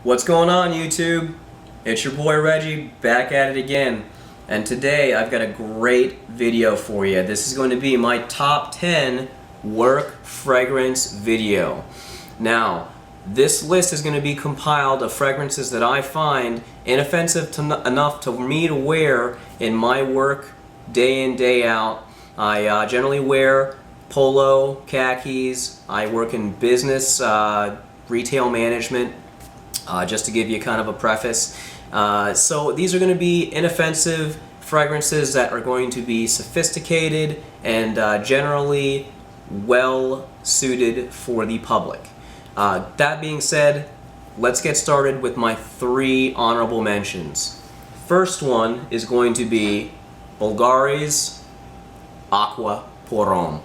What's going on, YouTube? It's your boy Reggie back at it again, and today I've got a great video for you. This is going to be my top 10 work fragrance video. Now, this list is going to be compiled of fragrances that I find inoffensive enough to me to wear in my work day in, day out. I generally wear polo, khakis. I work in business, retail management, just to give you kind of a preface. So these are going to be inoffensive fragrances that are going to be sophisticated and generally well suited for the public. That being said, let's get started with my 3 honorable mentions. First one is going to be Bulgari's Aqua Porom.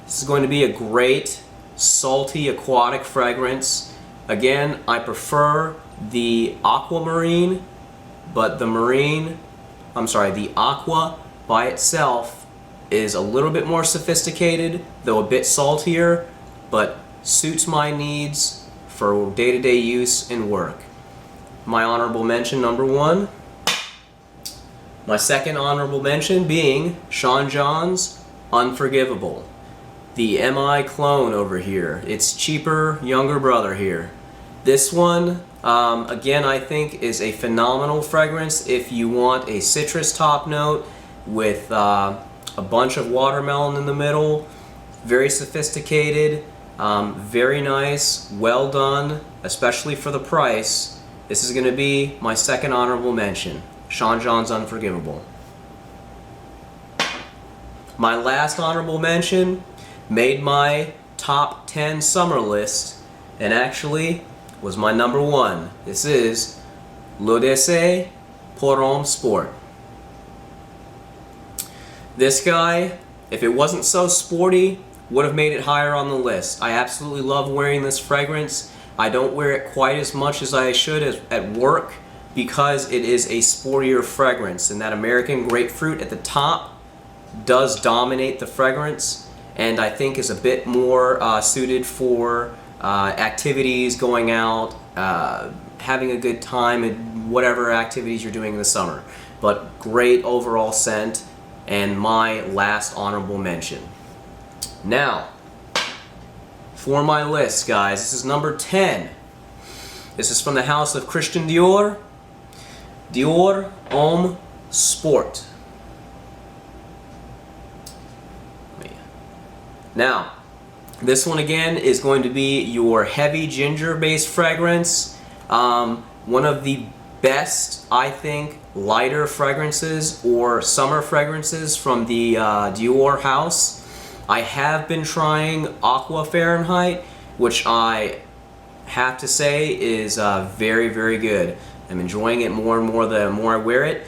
This is going to be a great salty aquatic fragrance. Again, I prefer the aquamarine, but the aqua by itself is a little bit more sophisticated, though a bit saltier, but suits my needs for day-to-day use and work. My honorable mention number 1. My second honorable mention being Sean John's Unforgivable. The MI clone over here. It's cheaper, younger brother here. This one, again, I think is a phenomenal fragrance if you want a citrus top note with a bunch of watermelon in the middle. Very sophisticated, very nice, well done, especially for the price. This is going to be my second honorable mention, Sean John's Unforgivable. My last honorable mention made my top 10 summer list and actually was my number 1. This is l'Odyssée Porom Sport. This guy, if it wasn't so sporty, would have made it higher on the list. I absolutely love wearing this fragrance. I don't wear it quite as much as I should at work because it is a sportier fragrance, and that American grapefruit at the top does dominate the fragrance, and I think is a bit more suited for activities, going out, having a good time and whatever activities you're doing in the summer. But great overall scent, and my last honorable mention. Now, for my list, guys, this is number 10. This is from the house of Christian Dior, Dior Homme Sport. Now, this one again is going to be your heavy ginger based fragrance. One of the best, I think, lighter fragrances or summer fragrances from the Dior house. I have been trying Aqua Fahrenheit, which I have to say is very, very good. I'm enjoying it more and more the more I wear it.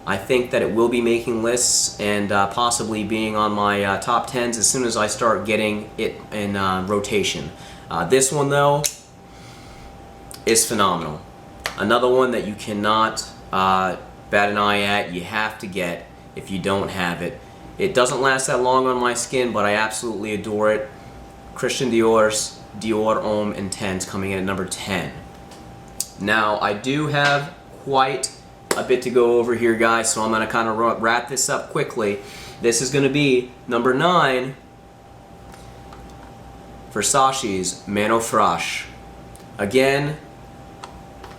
I think that it will be making lists and possibly being on my top 10s as soon as I start getting it in rotation. This one, though, is phenomenal. Another one that you cannot bat an eye at. You have to get if you don't have it. It doesn't last that long on my skin, but I absolutely adore it. Christian Dior's Dior Homme Intense coming in at number 10. Now, I do have quite a bit to go over here, guys, so I'm going to kind of wrap this up quickly. This is going to be number 9, Versace's Mano Fraîche. Again,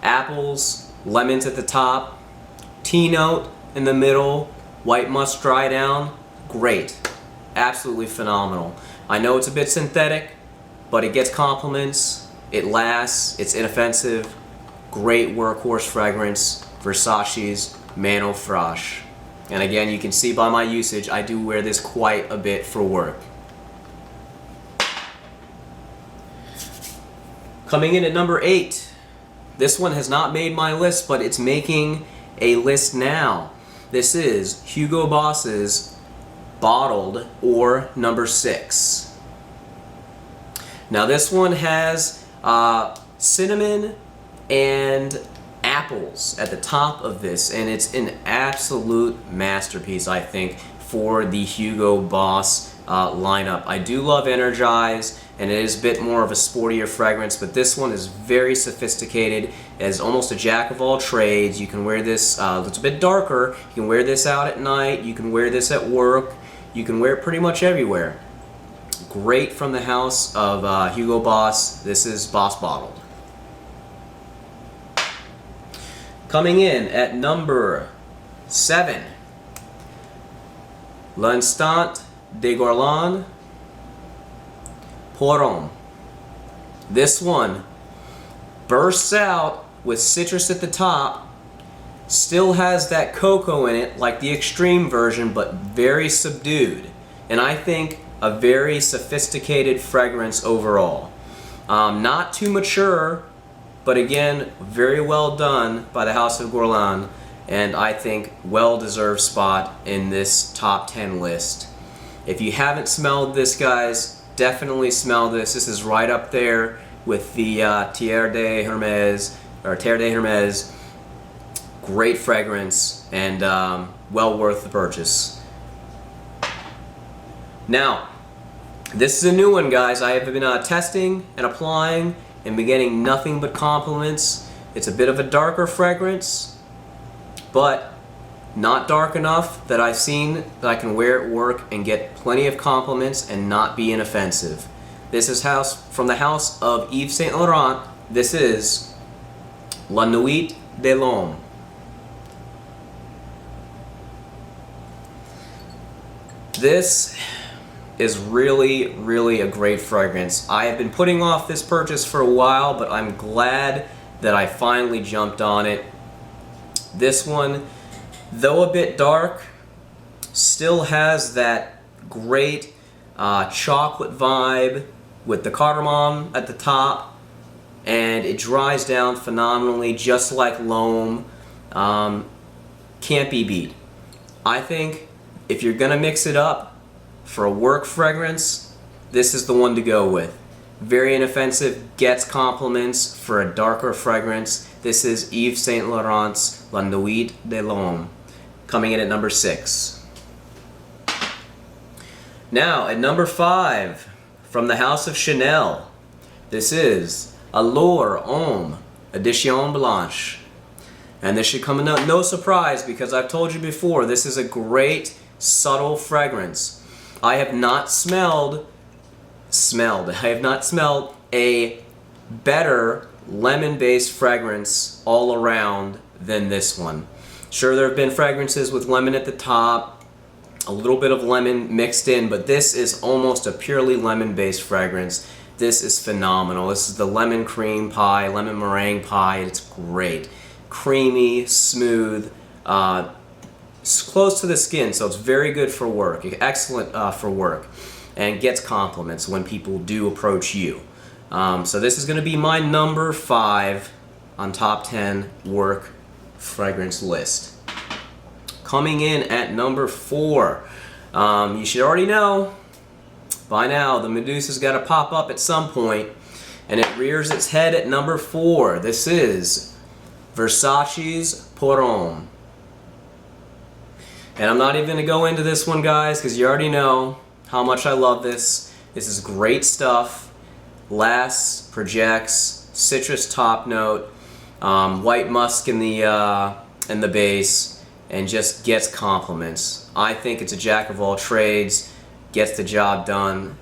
apples, lemons at the top, tea note in the middle, white musk dry down. Great. Absolutely phenomenal. I know it's a bit synthetic, but it gets compliments, it lasts, it's inoffensive. Great workhorse fragrance. Versace's Mano Fraîche. And again, you can see by my usage, I do wear this quite a bit for work. Coming in at number 8. This one has not made my list, but it's making a list now. This is Hugo Boss's Bottled, or number 6. Now this one has cinnamon and apples at the top of this, and it's an absolute masterpiece, I think, for the Hugo Boss lineup. I do love Energize. and it is a bit more of a sportier fragrance, but this one is very sophisticated. It is almost a jack of all trades. You can wear this, it's a bit darker, you can wear this out at night, you can wear this at work, you can wear it pretty much everywhere. Great from the house of Hugo Boss. This is Boss Bottled. Coming in at number 7, L'Instant de Guerlain Pour Homme. This one bursts out with citrus at the top, still has that cocoa in it like the extreme version, but very subdued, and I think a very sophisticated fragrance overall. Not too mature, but again, very well done by the House of Guerlain, and I think well-deserved spot in this top 10 list. If you haven't smelled this, guys, definitely smell this. This is right up there with the Terre de Hermes, or Terre de Hermes. Great fragrance, and well worth the purchase. Now, this is a new one, guys. I have been testing and applying and been getting nothing but compliments. It's a bit of a darker fragrance, but not dark enough that I've seen that I can wear at work and get plenty of compliments and not be inoffensive. This is from the house of Yves Saint Laurent. This is La Nuit de l'Homme. This is really, really a great fragrance. I have been putting off this purchase for a while, but I'm glad that I finally jumped on it. This one, though a bit dark, still has that great chocolate vibe with the cardamom at the top, and it dries down phenomenally just like L'Homme. Can't be beat. I think if you're gonna mix it up for a work fragrance, this is the one to go with. Very inoffensive, gets compliments for a darker fragrance. This is Yves Saint Laurent's La Nuit de l'Homme, coming in at number 6. Now, at number 5, from the house of Chanel, this is Allure Homme Edition Blanche. And this should come as no surprise, because I've told you before, this is a great, subtle fragrance. I have not smelled a better lemon-based fragrance all around than this one. Sure, there have been fragrances with lemon at the top, a little bit of lemon mixed in, but this is almost a purely lemon-based fragrance. This is phenomenal. This is the lemon cream pie, lemon meringue pie. It's great. Creamy, smooth, close to the skin, so it's very good for work. Excellent for work, and gets compliments when people do approach you. So this is going to be my number 5 on top 10 work fragrance list. Coming in at number 4, you should already know by now the Medusa's got to pop up at some point, and it rears its head at number 4. This is Versace's Pour Homme. And I'm not even going to go into this one, guys, because you already know how much I love this. This is great stuff. Lasts, projects, citrus top note, white musk in the base, and just gets compliments. I think it's a jack of all trades, gets the job done.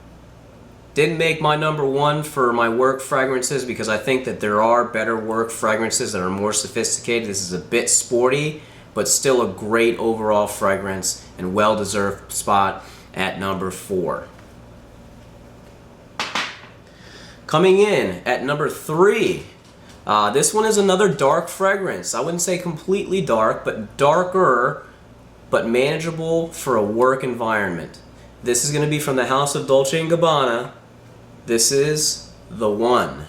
Didn't make my number 1 for my work fragrances because I think that there are better work fragrances that are more sophisticated. This is a bit sporty, but still a great overall fragrance and well-deserved spot at number 4. Coming in at number 3, this one is another dark fragrance. I wouldn't say completely dark, but darker, but manageable for a work environment. This is going to be from the house of Dolce & Gabbana. This is The One.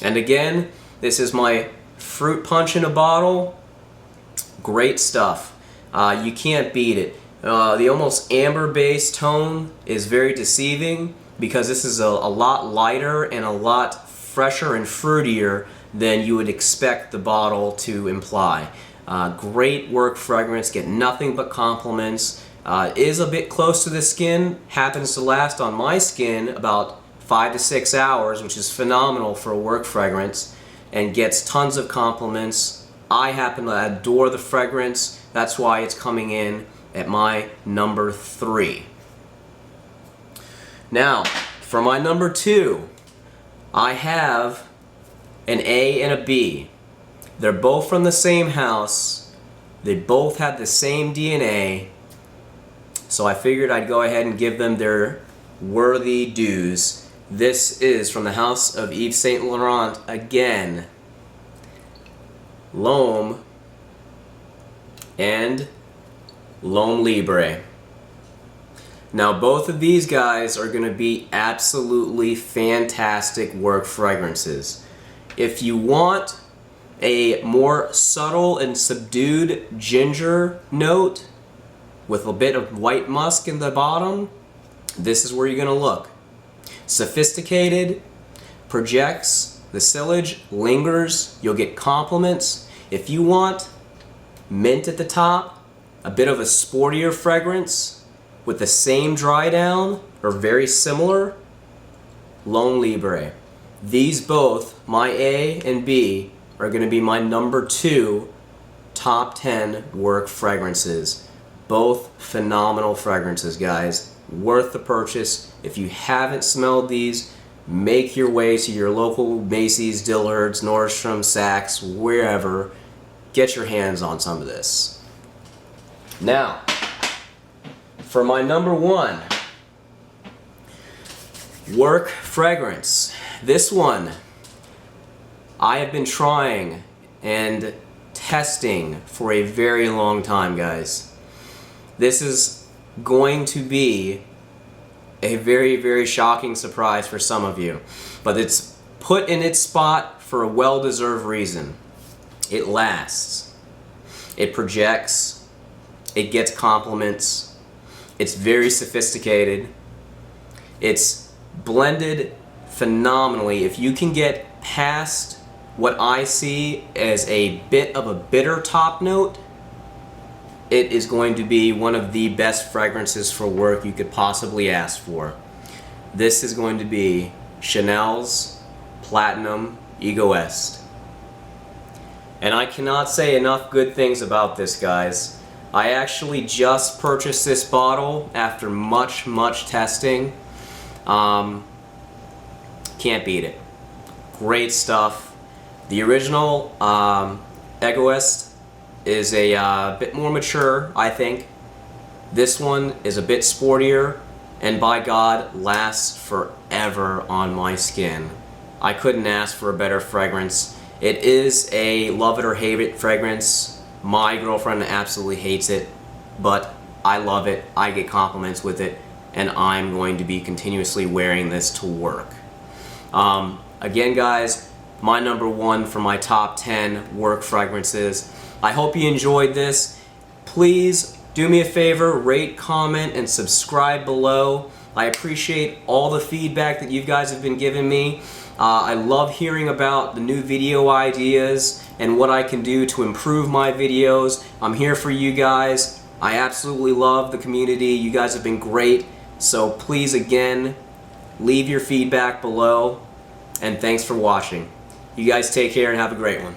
And again, this is my fruit punch in a bottle. Great stuff. You can't beat it. The almost amber-based tone is very deceiving because this is a lot lighter and a lot fresher and fruitier than you would expect the bottle to imply. Great work fragrance, get nothing but compliments. Is a bit close to the skin, happens to last on my skin about 5 to 6 hours, which is phenomenal for a work fragrance, and gets tons of compliments. I happen to adore the fragrance, that's why it's coming in at my number 3. Now, for my number 2, I have an A and a B. They're both from the same house, they both have the same DNA, so I figured I'd go ahead and give them their worthy dues. This is from the house of Yves Saint Laurent again. L'Homme and L'Homme Libre. Now both of these guys are going to be absolutely fantastic work fragrances. If you want a more subtle and subdued ginger note with a bit of white musk in the bottom, this is where you're going to look. Sophisticated, projects, the sillage lingers, you'll get compliments. If you want mint at the top, a bit of a sportier fragrance with the same dry down or very similar, L'Homme Libre. These both, my A and B, are going to be my number 2 top 10 work fragrances. Both phenomenal fragrances, guys. Worth the purchase. If you haven't smelled these, make your way to your local Macy's, Dillard's, Nordstrom, Saks, wherever. Get your hands on some of this. Now, for my number 1 work fragrance. This one I have been trying and testing for a very long time, guys. This is going to be a very, very shocking surprise for some of you, but it's put in its spot for a well-deserved reason. It lasts, it projects, it gets compliments, it's very sophisticated, it's blended phenomenally. If you can get past what I see as a bit of a bitter top note, it is going to be one of the best fragrances for work you could possibly ask for. This is going to be Chanel's Platinum Ego Est. And I cannot say enough good things about this, guys. I actually just purchased this bottle after much testing. Can't beat it. Great stuff. The original Ego Est is a bit more mature, I think. This one is a bit sportier, and by God, lasts forever on my skin. I couldn't ask for a better fragrance. It is a love it or hate it fragrance. My girlfriend absolutely hates it, but I love it. I get compliments with it, and I'm going to be continuously wearing this to work. Again, guys, my number 1 for my top 10 work fragrances. I hope you enjoyed this. Please do me a favor, rate, comment, and subscribe below. I appreciate all the feedback that you guys have been giving me. I love hearing about the new video ideas and what I can do to improve my videos. I'm here for you guys. I absolutely love the community. You guys have been great. So please, again, leave your feedback below. And thanks for watching. You guys take care and have a great one.